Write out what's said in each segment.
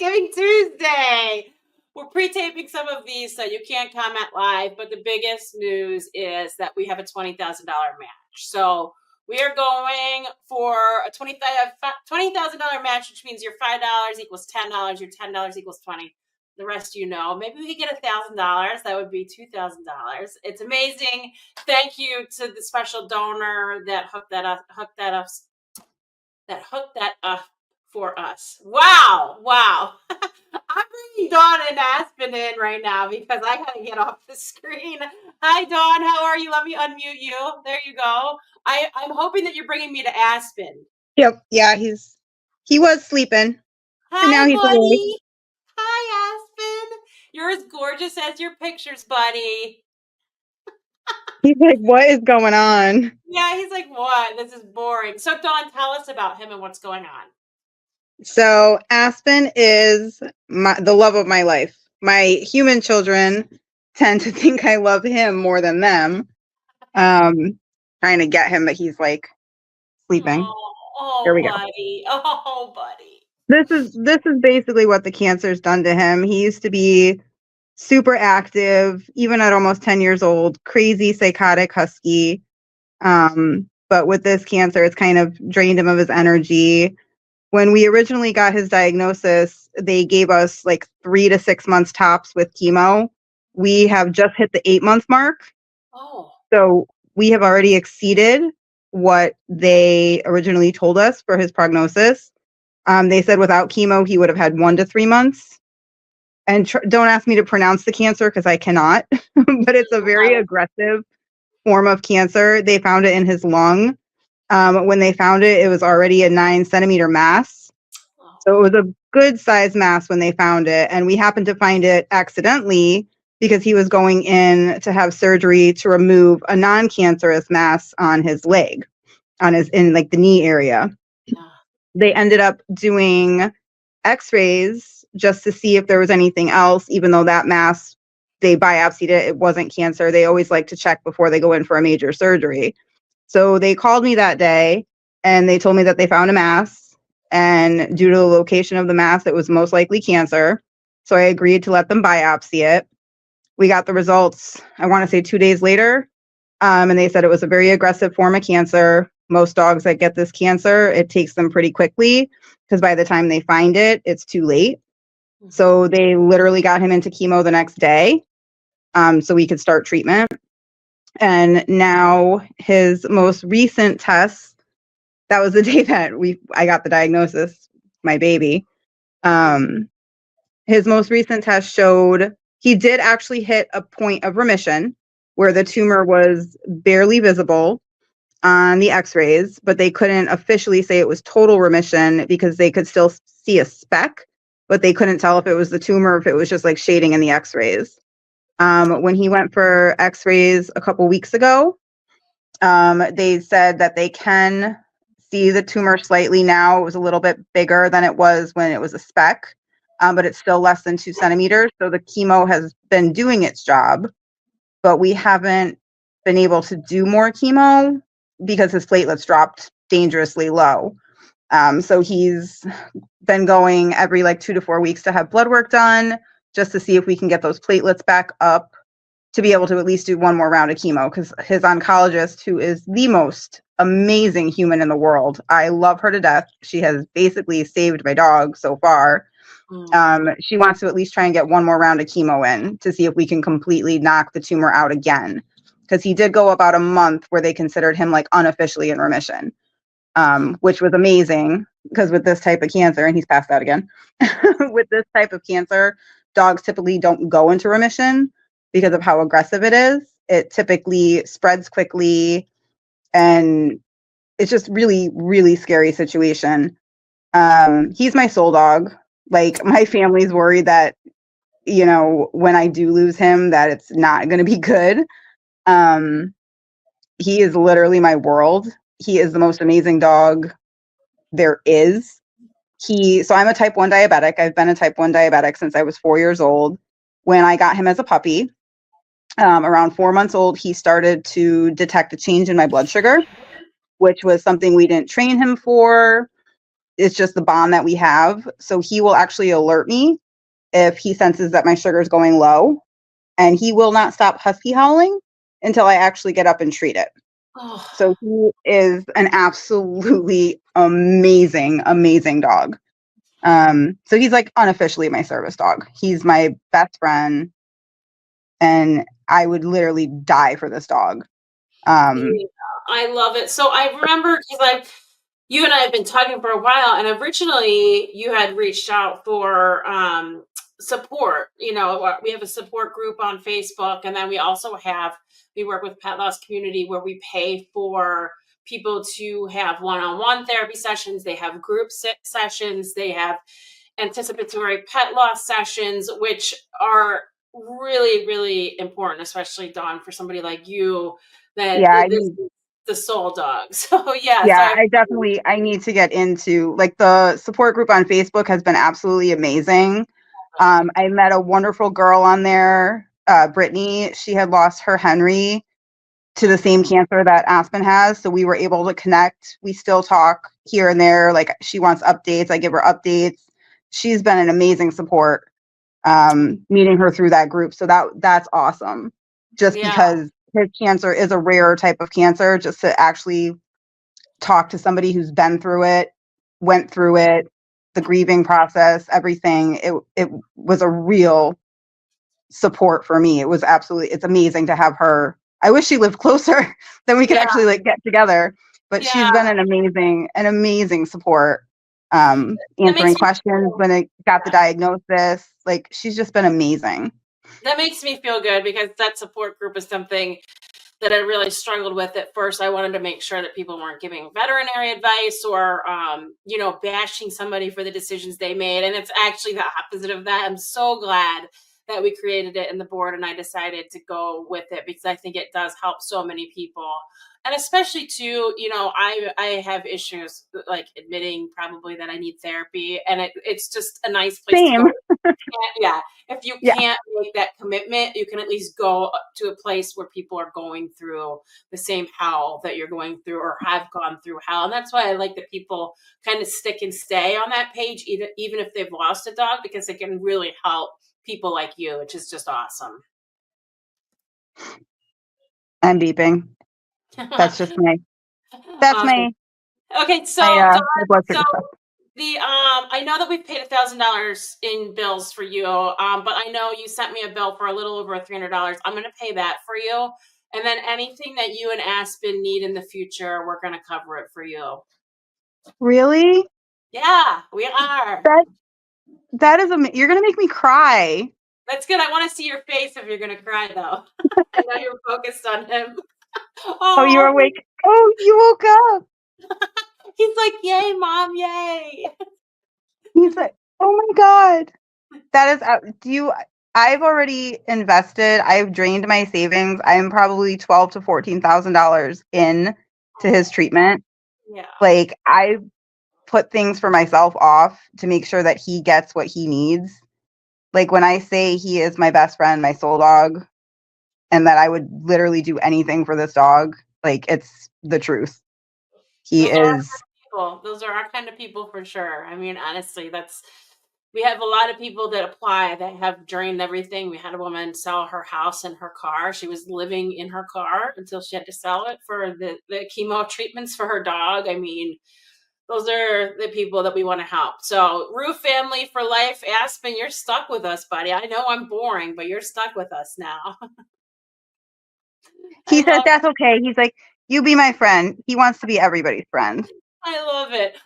Thanksgiving Tuesday. We're pre-taping some of these, so you can't comment live, but the biggest news is that we have a $20,000 match. So we are going for a $20,000 match, which means your $5 equals $10, your $10 equals $20. The rest, maybe we could get $1,000. That would be $2,000. It's amazing. Thank you to the special donor that hooked that up for us. Wow. I'm bringing Dawn and Aspen in right now because I gotta get off the screen. Hi, Dawn. How are you? Let me unmute you. There you go. I'm hoping that you're bringing me to Aspen. Yep. Yeah, he was sleeping. Hi, now he's buddy. awake. Hi, Aspen. You're as gorgeous as your pictures, buddy. He's like, what is going on? Yeah, he's like, what? This is boring. So, Dawn, tell us about him and what's going on. So Aspen is the love of my life. My human children tend to think I love him more than them. Trying to get him, but he's like sleeping. Oh, buddy. Go. Oh, buddy. This is basically what the cancer's done to him. He used to be super active, even at almost 10 years old, crazy, psychotic husky. But with this cancer, it's kind of drained him of his energy. When we originally got his diagnosis, they gave us like 3 to 6 months tops with chemo. We have just hit the 8-month mark. Oh. So we have already exceeded what they originally told us for his prognosis. They said without chemo, he would have had 1 to 3 months. And don't ask me to pronounce the cancer because I cannot, but it's a very aggressive form of cancer. They found it in his lung. When they found it, it was already a 9-centimeter mass. So it was a good size mass when they found it. And we happened to find it accidentally because he was going in to have surgery to remove a non-cancerous mass on his leg, in like the knee area. Yeah. They ended up doing x-rays just to see if there was anything else, even though that mass, they biopsied it. It wasn't cancer. They always like to check before they go in for a major surgery. So they called me that day and they told me that they found a mass, and due to the location of the mass, it was most likely cancer. So I agreed to let them biopsy it. We got the results, I want to say 2 days later. And they said it was a very aggressive form of cancer. Most dogs that get this cancer, it takes them pretty quickly because by the time they find it, it's too late. Mm-hmm. So they literally got him into chemo the next day so we could start treatment. And now his most recent test, that was the day that I got the diagnosis, my baby. His most recent test showed he did actually hit a point of remission where the tumor was barely visible on the x-rays, but they couldn't officially say it was total remission because they could still see a speck, but they couldn't tell if it was the tumor or if it was just like shading in the x-rays. When he went for x-rays a couple weeks ago, they said that they can see the tumor slightly now. It was a little bit bigger than it was when it was a speck, but it's still less than 2 centimeters. So the chemo has been doing its job, but we haven't been able to do more chemo because his platelets dropped dangerously low. So he's been going every 2 to 4 weeks to have blood work done, just to see if we can get those platelets back up to be able to at least do one more round of chemo, because his oncologist, who is the most amazing human in the world, I love her to death. She has basically saved my dog so far. She wants to at least try and get one more round of chemo in to see if we can completely knock the tumor out again, because he did go about a month where they considered him unofficially in remission, which was amazing, because with this type of cancer, and he's passed out again, with this type of cancer, dogs typically don't go into remission because of how aggressive it is. It typically spreads quickly, and it's just really, really scary situation. He's my soul dog. My family's worried that, when I do lose him, that it's not going to be good. He is literally my world. He is the most amazing dog there is. So I'm a type 1 diabetic. I've been a type 1 diabetic since I was 4 years old. When I got him as a puppy, around 4 months old, he started to detect a change in my blood sugar, which was something we didn't train him for. it's just the bond that we have. So he will actually alert me if he senses that my sugar is going low, and he will not stop husky howling until I actually get up and treat it. Oh, So he is an absolutely amazing, amazing dog. So he's like unofficially my service dog. He's my best friend, and I would literally die for this dog. Um, yeah, I love it. So I remember because you and I have been talking for a while, and originally you had reached out for support. We have a support group on Facebook, and then we work with Pet Loss Community where we pay for people to have one-on-one therapy sessions. They have group sessions. They have anticipatory pet loss sessions, which are really, really important, especially Dawn, for somebody like you that yeah, this is the soul dog. So yeah, so yeah, I need to get into, like, the support group on Facebook has been absolutely amazing. I met a wonderful girl on there, Brittany. She had lost her Henry to the same cancer that Aspen has, so we were able to connect. We still talk here and there. Like, she wants updates, I give her updates. She's been an amazing support, meeting her through that group. So that's awesome. Just yeah, because his cancer is a rare type of cancer, just to actually talk to somebody who's been through it, went through it, the grieving process, everything. It was a real support for me. It's amazing to have her. I wish she lived closer, then we could yeah, actually, like, get together. But she's yeah. been an amazing support. That Answering makes me questions feel, when I got the diagnosis. Like, she's just been amazing. that makes me feel good because that support group is something that I really struggled with at first. I wanted to make sure that people weren't giving veterinary advice or, bashing somebody for the decisions they made. And it's actually the opposite of that. I'm so glad that we created it in the board and I decided to go with it because I think it does help so many people. And especially too, I have issues like admitting probably that I need therapy, and it's just a nice place to Same. go. Yeah, if you Yeah. can't make that commitment, you can at least go to a place where people are going through the same hell that you're going through or have gone through hell. And that's why I like that people kind of stick and stay on that page, even if they've lost a dog, because it can really help people like you, which is just awesome. I'm beeping. That's just that's Awesome. my Okay, so my blood so sugar stuff. I know that we've paid $1,000 in bills for you, but I know you sent me a bill for a little over $300. I'm going to pay that for you, and then anything that you and Aspen need in the future, we're going to cover it for you. Really? Yeah, we are. That that is you're gonna make me cry. That's good. I want to see your face if you're going to cry, though. I know you're focused on him. Oh, you're Oh, awake. Oh, you woke up. he's like, "Yay, mom! Yay!" He's like, oh my god. That is do you I've already invested. I've drained my savings. I'm probably $12,000 to $14,000 in to his treatment. Yeah. Like, I put things for myself off to make sure that he gets what he needs. Like, when I say he is my best friend, my soul dog, and that I would literally do anything for this dog, like, it's the truth. He Those are our is. kind of people. Those are our kind of people for sure. I mean, honestly, we have a lot of people that apply that have drained everything. We had a woman sell her house and her car. She was living in her car until she had to sell it for the chemo treatments for her dog. I mean, those are the people that we want to help. So, Roof family for life. Aspen, you're stuck with us, buddy. I know I'm boring, but you're stuck with us now. I He said love that's okay. He's like, you be my friend. He wants to be everybody's friend. I love it.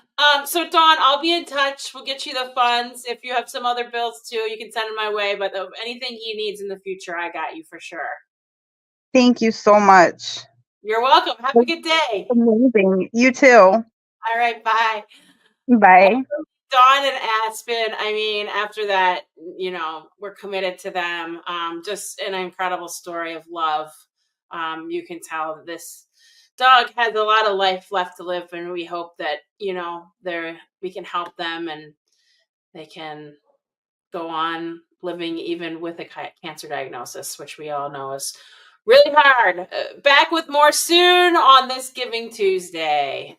So Dawn, I'll be in touch. We'll get you the funds. If you have some other bills too, you can send them my way. But anything he needs in the future, I got you for sure. Thank you so much. You're welcome. Have a That's good day. amazing. You too. All right, bye. Bye. Dawn and Aspen, I mean, after that, we're committed to them. Just an incredible story of love. You can tell that this dog has a lot of life left to live, and we hope that, we can help them and they can go on living even with a cancer diagnosis, which we all know is really hard. Back with more soon on this Giving Tuesday.